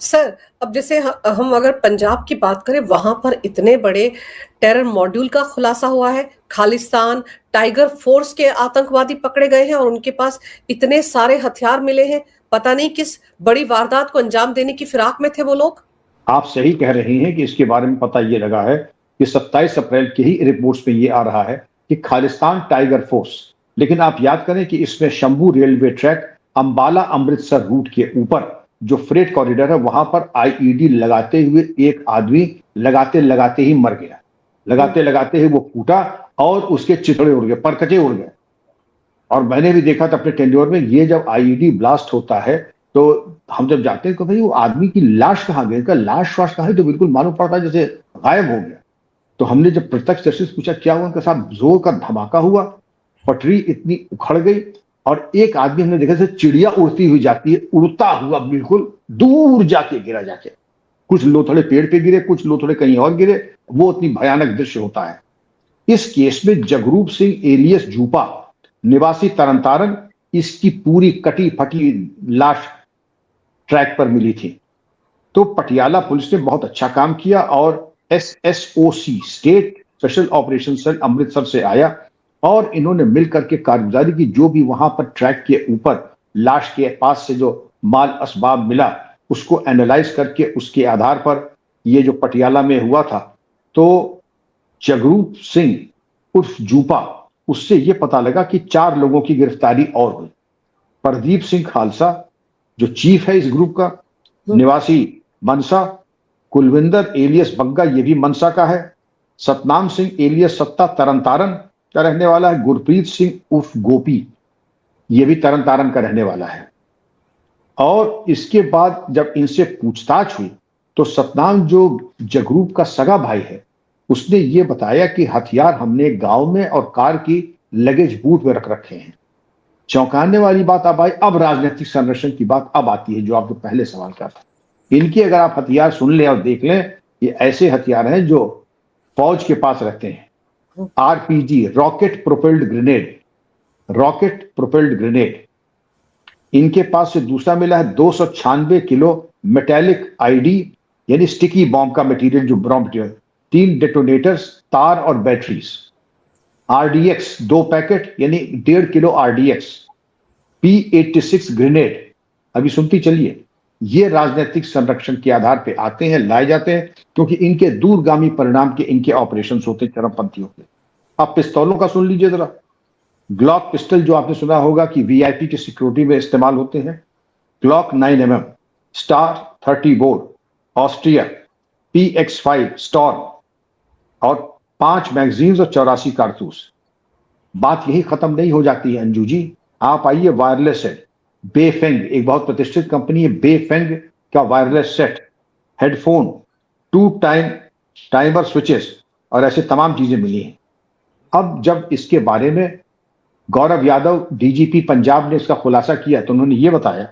Sir, अब जैसे हम अगर पंजाब की बात करें, वहां पर इतने बड़े टेरर मॉड्यूल का खुलासा हुआ है। खालिस्तान टाइगर फोर्स के आतंकवादी पकड़े गए हैं और उनके पास इतने सारे हथियार मिले हैं। पता नहीं किस बड़ी वारदात को अंजाम देने की फिराक में थे वो लोग। आप सही कह रही हैं कि इसके बारे में पता ये लगा है कि 27 अप्रैल की ही रिपोर्ट्स में ये आ रहा है कि खालिस्तान टाइगर फोर्स, लेकिन आप याद करें कि इसमें Shambhu railway track Ambala Amritsar route के ऊपर जो फ्रेट कॉरिडोर है वहां पर आईईडी लगाते हुए एक आदमी लगाते लगाते ही मर गया। लगाते लगाते ही वो फूटा और उसके चिथड़े उड़ गए, परकचे उड़ गए। और मैंने भी देखा था अपने टेन्योर में, ये जब आईईडी ब्लास्ट होता है तो हम जब जाते हैं तो भाई वो आदमी की लाश कहाँ गई, का लाश वाश कहाँ है, तो बिल्कुल मालूम पड़ता है जैसे गायब हो गया। तो हमने जब प्रत्यक्षदर्शी से पूछा क्या हुआ, उनके साथ जोर का धमाका हुआ, पटरी इतनी उखड़ गई और एक आदमी हमने देखा जैसे चिड़िया उड़ती हुई जाती है, उड़ता हुआ बिल्कुल दूर जाके गिरा जाके। कुछ लोथड़े पेड़ पे गिरे, कुछ लोथड़े कहीं और गिरे। वो इतनी भयानक दृश्य होता है। इस केस में जगरूप सिंह एलियस जूपा निवासी तरनतारन, इसकी पूरी कटी फटी लाश ट्रैक पर मिली थी। तो पटियाला पुलिस ने बहुत अच्छा काम किया और SSOC state special operation cell Amritsar से आया और इन्होंने मिलकर के कारगुजारी की। जो भी वहां पर ट्रैक के ऊपर लाश के पास से जो माल असबाब मिला उसको एनालाइज करके उसके आधार पर ये जो पटियाला में हुआ था, तो जगरूप सिंह उर्फ जूपा, उससे यह पता लगा कि 4 लोगों की गिरफ्तारी और हुई। प्रदीप सिंह खालसा जो चीफ है इस ग्रुप का, निवासी मनसा, कुलविंदर एलियस बग्गा ये भी मनसा का है, सतनाम सिंह एलियस सत्ता तरनतारन का रहने वाला है, गुरप्रीत सिंह उर्फ गोपी ये भी तरनतारन का रहने वाला है। और इसके बाद जब इनसे पूछताछ हुई तो सतनाम जो जगरूप का सगा भाई है उसने ये बताया कि हथियार हमने गांव में और कार की लगेज बूट में रख रखे हैं। चौंकाने वाली बात अब आई, अब राजनीतिक संरक्षण की बात अब आती है जो आपने पहले सवाल किया था। इनकी अगर आप हथियार सुन लें और देख लें, ये ऐसे हथियार हैं जो फौज के पास रहते हैं। RPG, rocket propelled grenade, rocket propelled grenade इनके पास से दूसरा मिला है 296 किलो मेटेलिक आईडी यानी स्टिकी बॉम्ब का मटेरियल, जो बॉम्ब मटेरियल, 3 डेटोनेटर्स, तार और बैटरीज, आरडीएक्स 2 पैकेट यानी 1.5 किलो आरडीएक्स, P86 ग्रेनेड। अभी सुनती चलिए, ये राजनीतिक संरक्षण के आधार पे आते हैं, लाए जाते हैं, क्योंकि इनके दूरगामी परिणाम के इनके ऑपरेशन होते हैं चरमपंथियों के। अब पिस्तौलों का सुन लीजिए जरा। ग्लॉक पिस्टल जो आपने सुना होगा कि वीआईपी की सिक्योरिटी में इस्तेमाल होते हैं। Glock 9mm, star 30 bore, Austria, PX5 storm और 5 मैगजीन्स और 84 कारतूस। बात यही खत्म नहीं हो जाती है अंजू जी, आप आइए वायरलेस सेट, बेफेंग एक बहुत प्रतिष्ठित कंपनी है, बेफेंग का wireless set, headphone, 2 timer switches और ऐसे तमाम चीजें मिली हैं। अब जब इसके बारे में गौरव यादव डीजीपी पंजाब ने इसका खुलासा किया तो उन्होंने ये बताया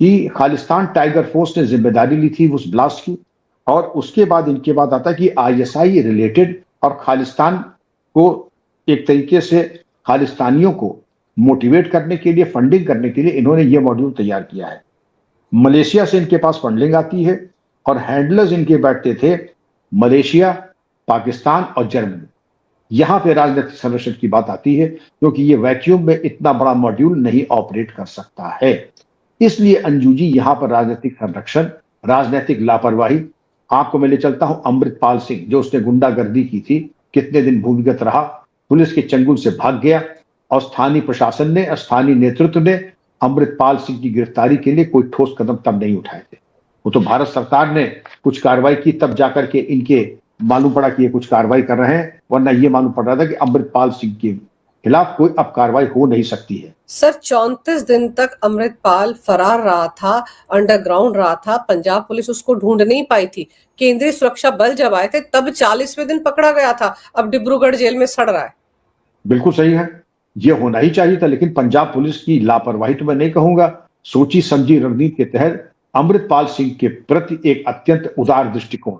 कि खालिस्तान टाइगर फोर्स ने जिम्मेदारी ली थी उस ब्लास्ट की। और उसके बाद इनके बाद आता कि आईएसआई रिलेटेड और खालिस्तान को एक तरीके से खालिस्तानियों को मोटिवेट करने के लिए, फंडिंग करने के लिए इन्होंने ये मॉड्यूल तैयार किया है। मलेशिया से इनके पास फंडिंग आती है और हैंडलर्स इनके बैठते थे मलेशिया, पाकिस्तान और जर्मनी। यहां पे राजनीतिक संरक्षण की बात आती है क्योंकि ये वैक्यूम में इतना बड़ा मॉड्यूल नहीं ऑपरेट कर सकता है। इसलिए अंजू जी यहां पर राजनीतिक संरक्षण, राजनीतिक लापरवाही। आपको मैं ले चलता हूं अमृतपाल सिंह, जो उसने गुंडागर्दी की थी, कितने दिन भूमिगत रहा, पुलिस के चंगुल से भाग गया और स्थानीय प्रशासन ने, स्थानीय नेतृत्व ने अमृतपाल सिंह की गिरफ्तारी के लिए कोई ठोस कदम तब नहीं उठाए थे। वो तो भारत सरकार ने कुछ कार्रवाई की तब जाकर के इनके मालूम पड़ा कि ये कुछ कार्रवाई कर रहे हैं, वरना ये मालूम पड़ रहा था कि अमृतपाल सिंह के खिलाफ कोई अब कार्रवाई हो नहीं सकती है। सर, 34 दिन तक अमृतपाल फरार रहा था, अंडरग्राउंड रहा था, पंजाब पुलिस उसको ढूंढ नहीं पाई थी। केंद्रीय सुरक्षा बल जब आए थे तब 40वें दिन पकड़ा गया था, अब डिब्रूगढ़ जेल में सड़ रहा है। बिल्कुल सही है, ये होना ही चाहिए था, लेकिन पंजाब पुलिस की लापरवाही तो मैं नहीं कहूंगा, सोची समझी रणनीति के तहत अमृतपाल सिंह के प्रति एक अत्यंत उदार दृष्टिकोण,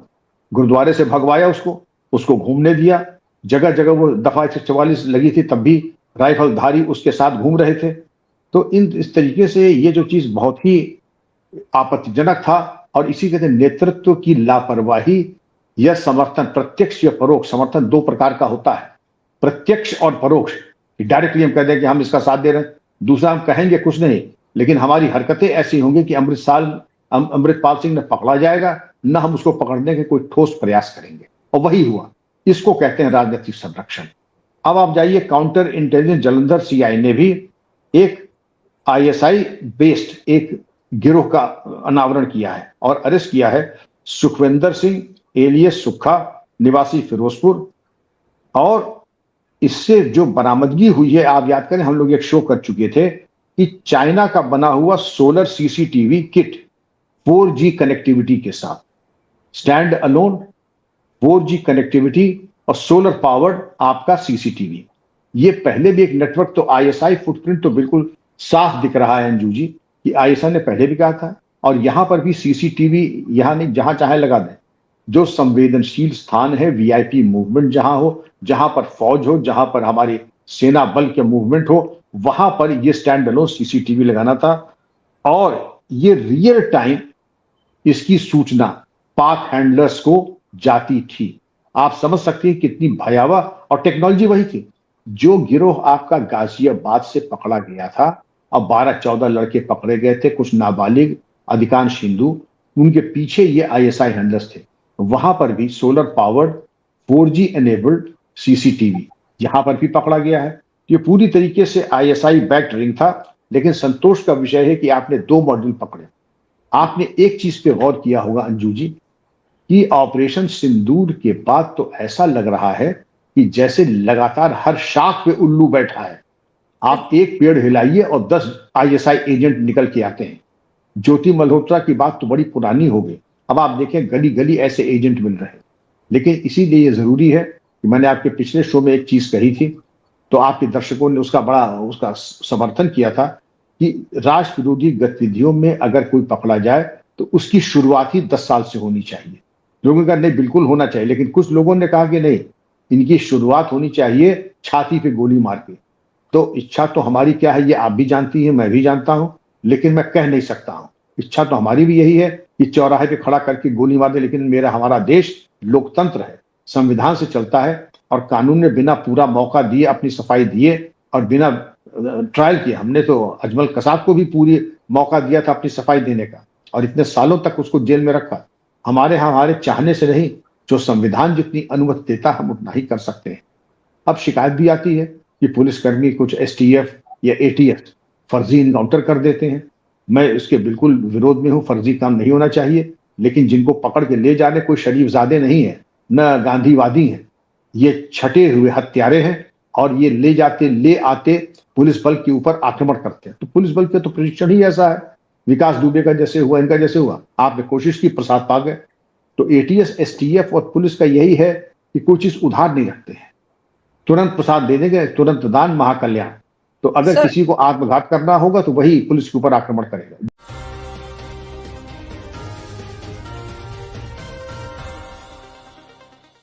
गुरुद्वारे से भगवाया उसको घूमने दिया, जगह जगह वो दफा 144 लगी थी तब भी राइफलधारी उसके साथ घूम रहे थे। तो इस तरीके से ये जो चीज बहुत ही आपत्तिजनक था और इसी कहते हैं नेतृत्व की लापरवाही या समर्थन, प्रत्यक्ष या परोक्ष समर्थन दो प्रकार का होता है। प्रत्यक्ष और परोक्ष, डायरेक्टली हम कह दें कि हम इसका साथ दे रहे हैं, दूसरा हम कहेंगे कुछ नहीं, लेकिन हमारी हरकतें ऐसी होंगी कि अमृतपाल सिंह न पकड़ा जाएगा, न हम उसको पकड़ने के कोई ठोस प्रयास करेंगे, और वही हुआ। इसको कहते हैं राजनीतिक संरक्षण। अब आप जाइए, काउंटर इंटेलिजेंस जलंधर सीआई ने भी एक आईएसआई बेस्ड एक गिरोह का अनावरण किया है और अरेस्ट किया है सुखविंदर सिंह एलियस सुक्खा, निवासी फिरोजपुर। और इससे जो बरामदगी हुई है, आप याद करें हम लोग एक शो कर चुके थे कि चाइना का बना हुआ solar CCTV kit 4G connectivity के साथ, स्टैंड अलोन 4G कनेक्टिविटी और सोलर पावर्ड आपका सीसीटीवी। ये पहले भी एक नेटवर्क, तो आईएसआई फुटप्रिंट तो बिल्कुल साफ दिख रहा है अंजू जी कि आईएसआई ने पहले भी कहा था, और यहां पर भी सीसीटीवी यहां नहीं, जहां चाहे लगा दें। जो संवेदनशील स्थान है, वीआईपी मूवमेंट जहां हो, जहां पर फौज हो, जहां पर हमारी सेना बल के मूवमेंट हो, वहां पर ये स्टैंड अलोन सीसीटीवी लगाना था। और ये रियल टाइम इसकी सूचना पाक हैंडलर्स को जाती थी। आप समझ सकते हैं कितनी भयावह, और टेक्नोलॉजी वही थी। जो गिरोह आपका गाजियाबाद से पकड़ा गया था, अब 12-14 लड़के पकड़े गए थे, कुछ नाबालिग, अधिकांश हिंदू, उनके पीछे ये आईएसआई हैंडलर्स थे। वहां पर भी solar powered 4G enabled CCTV यहां पर भी पकड़ा गया है। ये पूरी तरीके से आईएसआई बैक्ड रिंग था। लेकिन संतोष का विषय है कि आपने दो मॉड्यूल पकड़े। आपने एक चीज पे गौर किया होगा अंजू जी कि ऑपरेशन सिंदूर के बाद तो ऐसा लग रहा है कि जैसे लगातार हर शाख पे उल्लू बैठा है। आप एक पेड़ हिलाइए और 10 आईएसआई एजेंट निकल के आते हैं। ज्योति मल्होत्रा की बात तो बड़ी पुरानी हो गई, अब आप देखें गली गली ऐसे एजेंट मिल रहे हैं। लेकिन इसीलिए यह जरूरी है कि मैंने आपके पिछले शो में एक चीज कही थी, तो आपके दर्शकों ने उसका समर्थन किया था कि राष्ट्र विरोधी गतिविधियों में अगर कोई पकड़ा जाए तो उसकी शुरुआत ही 10 साल से होनी चाहिए। लोगों का नहीं, बिल्कुल होना चाहिए, लेकिन कुछ लोगों ने कहा कि नहीं, इनकी शुरुआत होनी चाहिए छाती पे गोली मार के। तो इच्छा तो हमारी क्या है ये आप भी जानती हैं, मैं भी जानता हूं, लेकिन मैं कह नहीं सकता हूं। इच्छा तो हमारी भी यही है कि चौराहे पे खड़ा करके गोली मार दे, लेकिन हमारा देश लोकतंत्र है, संविधान से चलता है, और कानून ने बिना पूरा मौका दिए अपनी सफाई दिए और बिना ट्रायल किए। हमने तो अजमल कसाब को भी पूरी मौका दिया था अपनी सफाई देने का, और इतने सालों तक उसको जेल में रखा। हमारे चाहने से नहीं, जो संविधान जितनी अनुमति देता हम उतना ही कर सकते हैं। अब शिकायत भी आती है कि पुलिसकर्मी कुछ एसटीएफ या एटीएफ फर्जी इनकाउंटर कर देते हैं। मैं इसके बिल्कुल विरोध में हूं, फर्जी काम नहीं होना चाहिए, लेकिन जिनको पकड़ के ले जाने कोई शरीफजादे नहीं है, न गांधीवादी हैं, ये छटे हुए हत्यारे हैं, और ये ले आते पुलिस बल के ऊपर आक्रमण करते हैं। तो पुलिस बल के तो प्रशिक्षण ही ऐसा है, विकास दुबे का जैसे हुआ, इनका जैसे हुआ, आपने कोशिश की, प्रसाद पा गए। तो एटीएस, एसटीएफ और पुलिस का यही है कि कोई चीज उधार नहीं रखते हैं, तुरंत प्रसाद दे देंगे, तुरंत दान महाकल्याण। तो अगर किसी को आत्मघात करना होगा तो वही पुलिस के ऊपर आक्रमण करेगा।